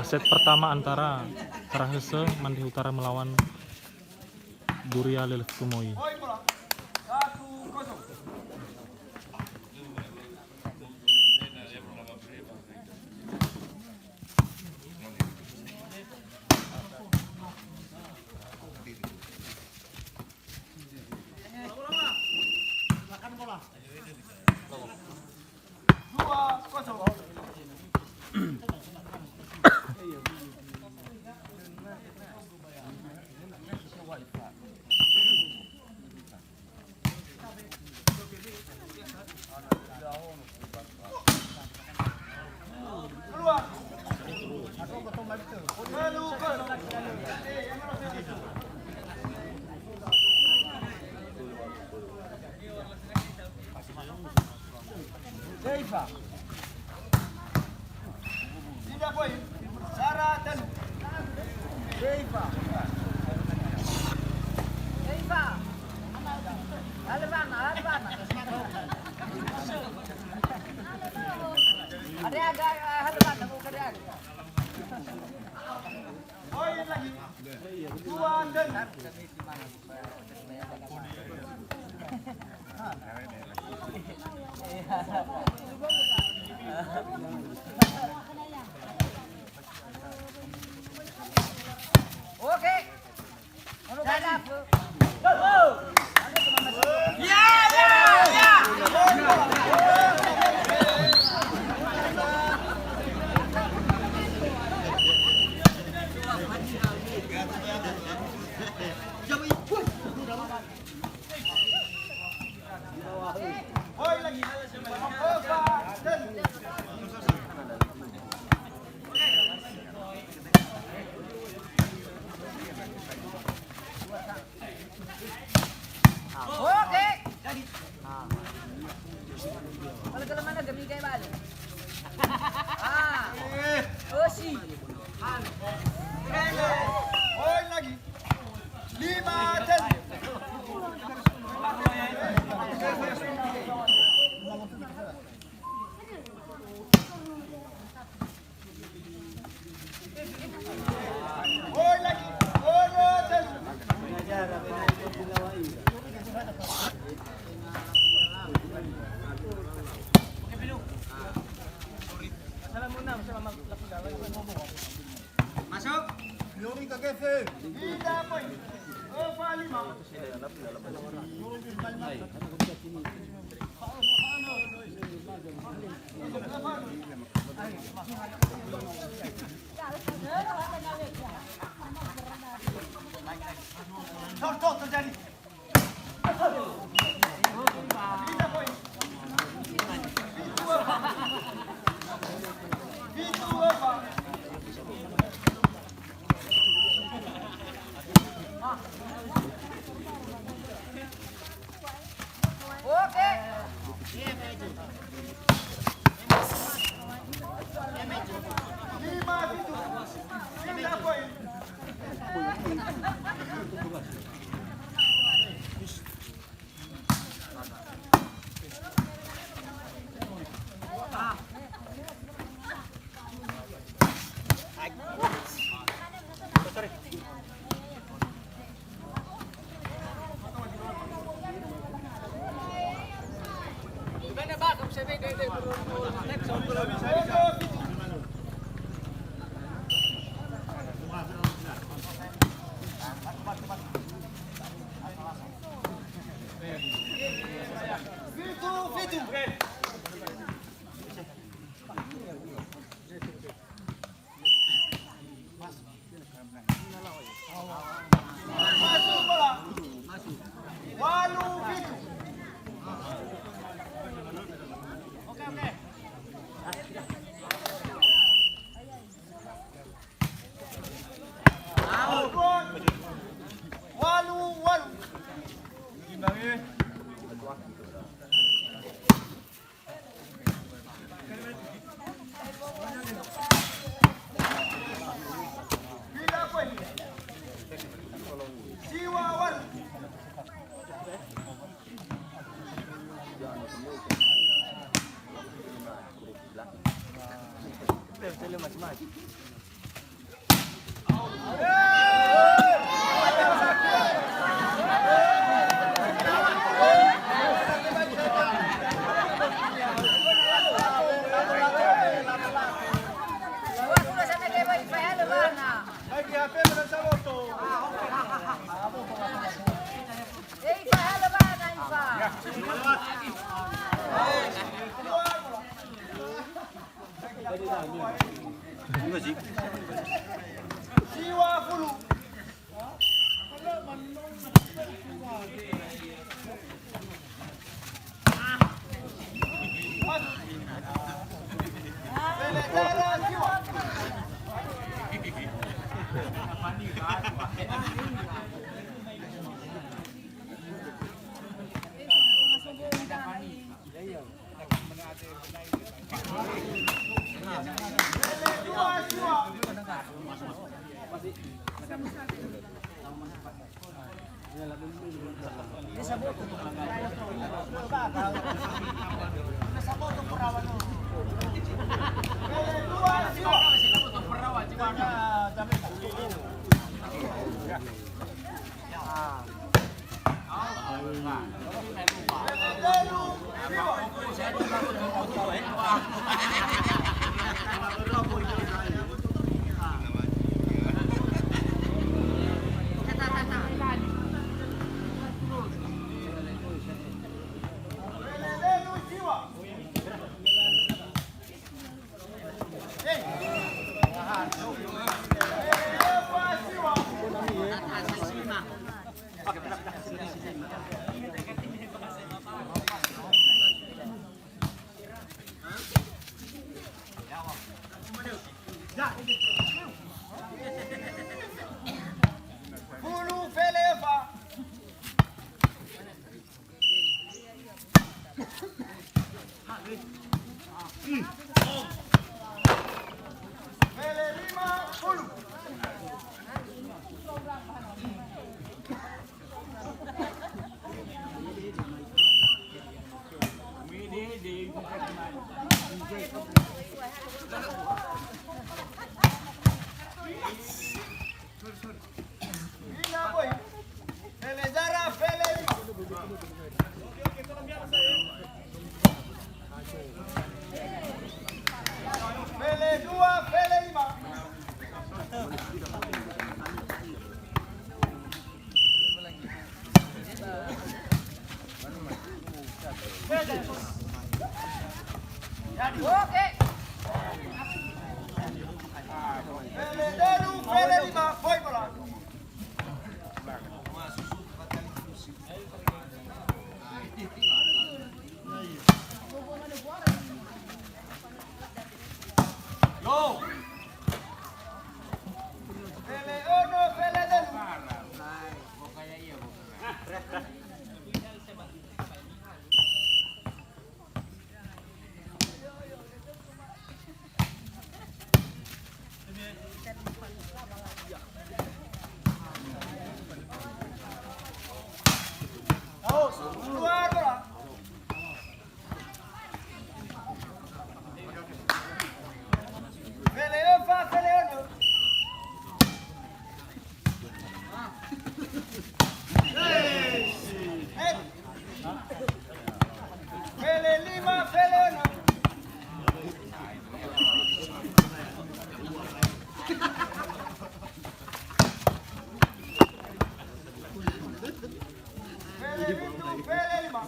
Set pertama antara Karahese Mandi Utara melawan Duria Lelef Tumoi. Deiva. Tidak poin. Sarah dan Deiva. Deiva. Alvana. Ada agak Alvana bukan dia. Poin lagi. Dua dan Oke. Kalau mana gemi kayak balik. Osi. Poin lagi. 5 dan poin lagi. Masuk. Yuri ke GV. Tidak poin. Ova 5. Tor terjadi. Tidak poin. Itu apa? Oke. Lima itu. Tidak poin. Masuk bola. Walu Fitu. Oke. Walu. Imbangi. Tidak poin. Siwawan. Macam-macam. Jiwa Fulu. Veledara Jiwa. Veledua Jiwa. Veledua Jiwa. Veledaru Jiwa. Veledaru Jiwa. Fulu Veleva. Velerima Fulu. Ina boy. Velezara Velerima. Veledua Velerima. Veledaru Velerima. Boy bola. Go. Veleono Veledaru. Keluar bola. Veleova Veleono. Velelima Veleono. Velevitu Velelima.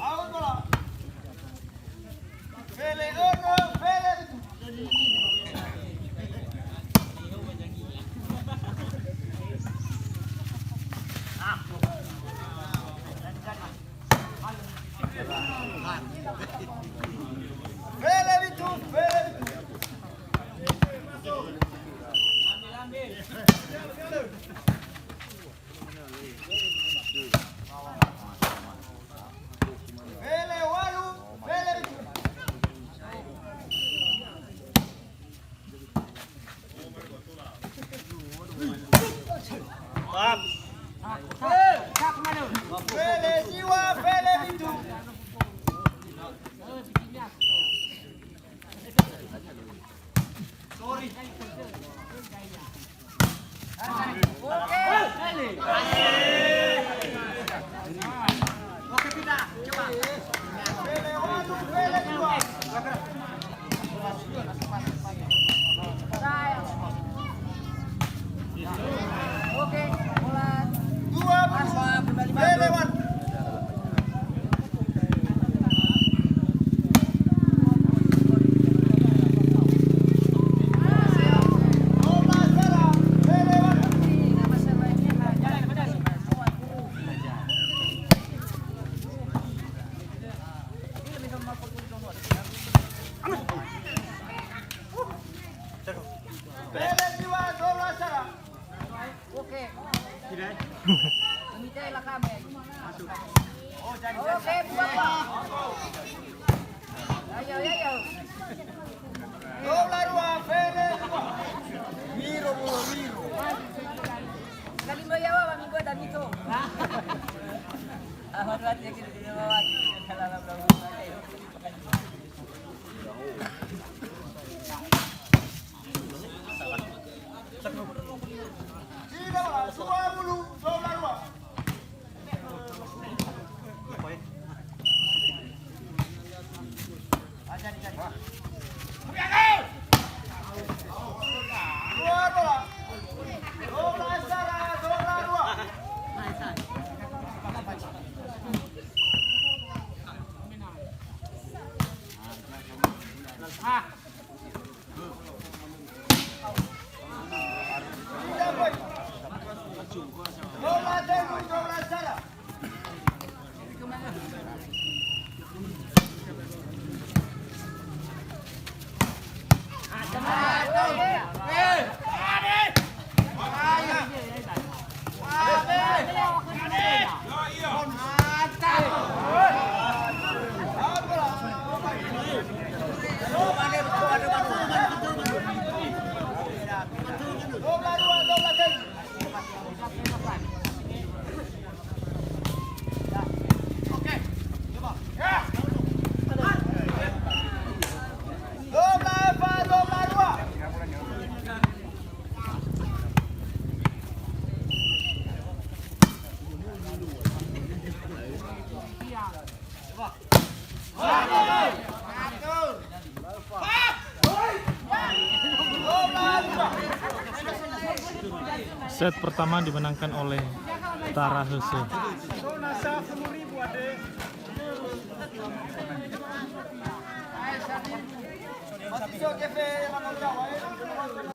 Out bola. Veleono Velevitu. Velevitu Velevitu. Velewalu Velevitu. Velejiwa Velevitu. Sorry. Pemintailah kami. Oke, buat Pak. Ayo. Dobla dua, Fele dua. Miro. Kalimba yawa minggu dan itu. Ahmad wati kita di bawah. Sila, dua dulu, dobla dua. Dua. Dobla Sara, dobla dua. Tidak boy. Dobla Dengu, dobla Sara. Dobla dua, dobla Dengu. Dobla Eva, dobla dua. Set pertama dimenangkan oleh Tara Hese. Masih so kefe,